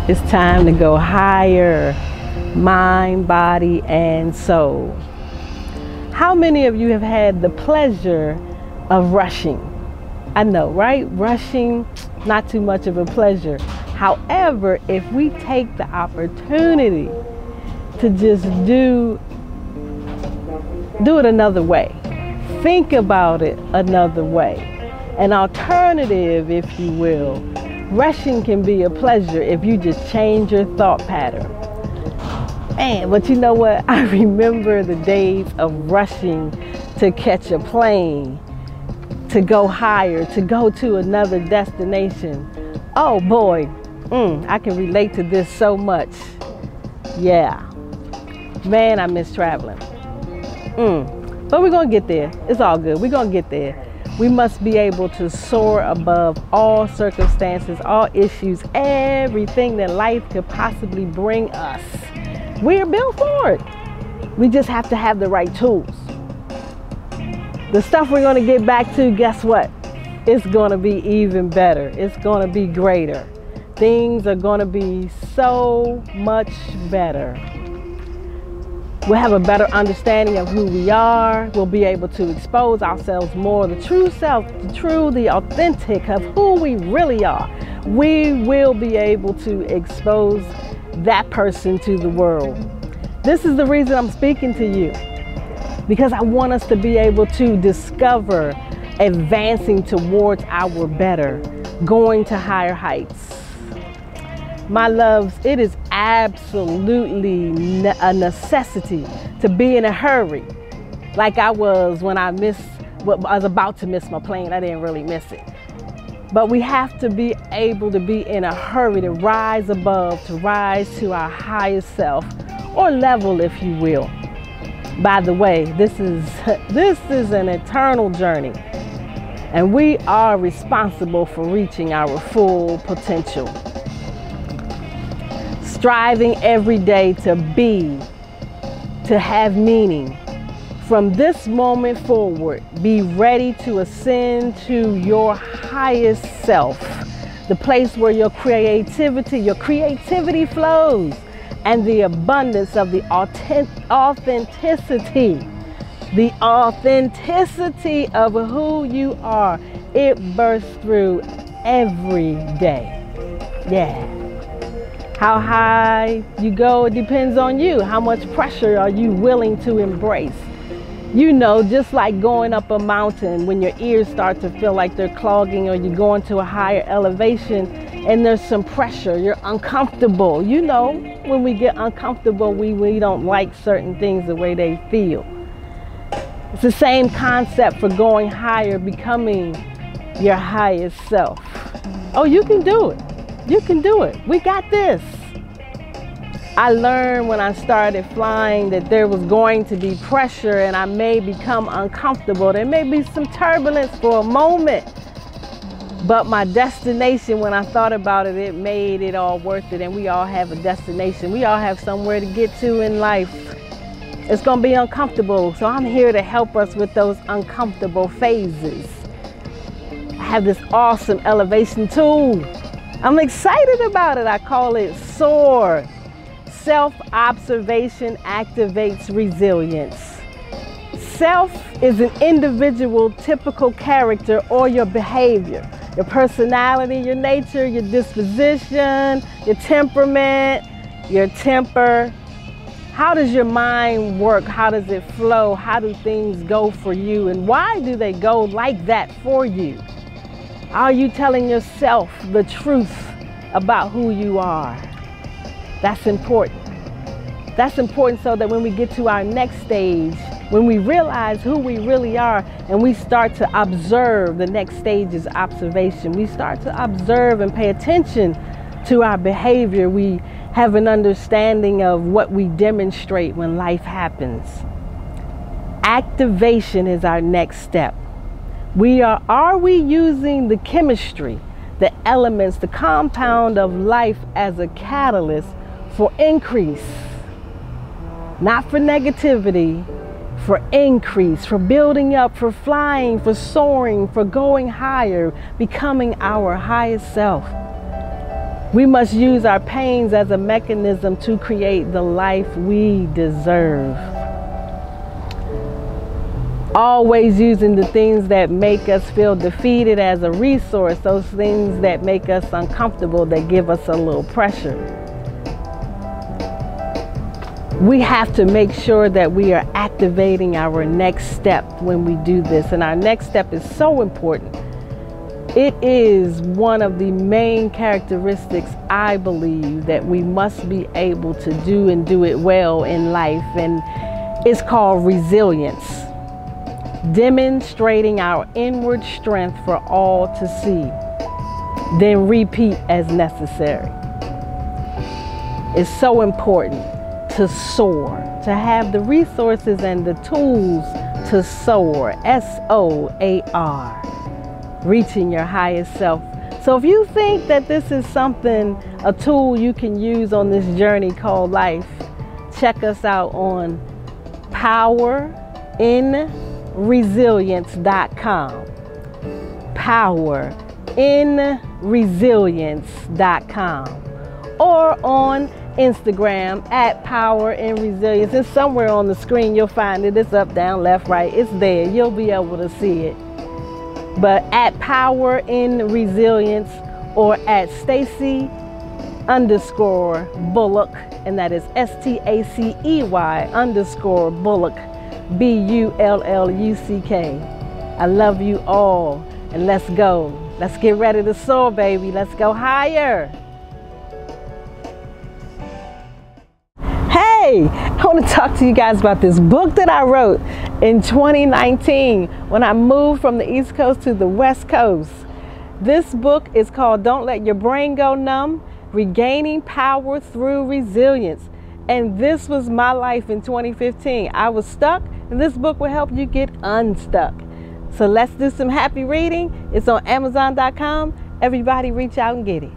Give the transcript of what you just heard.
It's time to go higher, mind, body, and soul. How many of you have had the pleasure of rushing? I know, right? Rushing, not too much of a pleasure. However, if we take the opportunity to just do it another way, think about it another way, an alternative, if you will. Rushing can be a pleasure if you just change your thought pattern. Man, but you know what? I remember the days of rushing to catch a plane, to go higher, to go to another destination. Oh boy, I can relate to this so much. Yeah, man, I miss traveling. But we're gonna get there. It's all good. We're gonna get there. We must be able to soar above all circumstances, all issues, everything that life could possibly bring us. We're built for it. We just have to have the right tools. The stuff we're going to get back to, guess what? It's going to be even better. It's going to be greater. Things are going to be so much better. We'll have a better understanding of who we are. We'll be able to expose ourselves more, the true self, the authentic of who we really are. We will be able to expose that person to the world. This is the reason I'm speaking to you, because I want us to be able to discover advancing towards our better, going to higher heights. My loves, it is absolutely a necessity to be in a hurry, like I was when I was about to miss my plane. I didn't really miss it. But we have to be able to be in a hurry to rise above, to rise to our highest self, or level, if you will. By the way, this is an eternal journey, and we are responsible for reaching our full potential. Striving every day to be, to have meaning. From this moment forward, be ready to ascend to your highest self, the place where your creativity flows, and the abundance of the authenticity of who you are. It bursts through every day. Yeah. How high you go, it depends on you. How much pressure are you willing to embrace? You know, just like going up a mountain, when your ears start to feel like they're clogging, or you're going to a higher elevation and there's some pressure, you're uncomfortable. You know, when we get uncomfortable, we don't like certain things the way they feel. It's the same concept for going higher, becoming your highest self. Oh, you can do it. You can do it. We got this. I learned when I started flying that there was going to be pressure, and I may become uncomfortable. There may be some turbulence for a moment, but my destination, when I thought about it, it made it all worth it. And we all have a destination. We all have somewhere to get to in life. It's going to be uncomfortable, so I'm here to help us with those uncomfortable phases. I have this awesome elevation tool. I'm excited about it. I call it SOAR. Self-observation activates resilience. Self is an individual typical character or your behavior, your personality, your nature, your disposition, your temperament, your temper. How does your mind work? How does it flow? How do things go for you? And why do they go like that for you? Are you telling yourself the truth about who you are? That's important. That's important so that when we get to our next stage, when we realize who we really are and we start to observe, the next stage is observation. We start to observe and pay attention to our behavior. We have an understanding of what we demonstrate when life happens. Activation is our next step. Are we using the chemistry, the elements, the compound of life as a catalyst for increase? Not for negativity, for increase, for building up, for flying, for soaring, for going higher, becoming our highest self. We must use our pains as a mechanism to create the life we deserve. Always using the things that make us feel defeated as a resource, those things that make us uncomfortable, that give us a little pressure. We have to make sure that we are activating our next step when we do this. And our next step is so important. It is one of the main characteristics, I believe, that we must be able to do and do it well in life. And it's called resilience. Demonstrating our inward strength for all to see. Then repeat as necessary. It's so important to soar, to have the resources and the tools to soar, S-O-A-R. Reaching your highest self. So if you think that this is something, a tool you can use on this journey called life, check us out on powerinresilience.com. powerinresilience.com. Or on Instagram at powerinresilience. It's somewhere on the screen. You'll find it. It's up, down, left, right. It's there. You'll be able to see it. But at Power in Resilience, or at Stacy_Bullock, and that is STACEY_Bullock, BULLUCK. I love you all, and let's go. Let's get ready to soar, baby. Let's go higher. Hey, I want to talk to you guys about this book that I wrote in 2019 when I moved from the East Coast to the West Coast. This book is called Don't Let Your Brain Go Numb, Regaining Power Through Resilience. And this was my life in 2015. I was stuck, and this book will help you get unstuck. So let's do some happy reading. It's on Amazon.com. Everybody reach out and get it.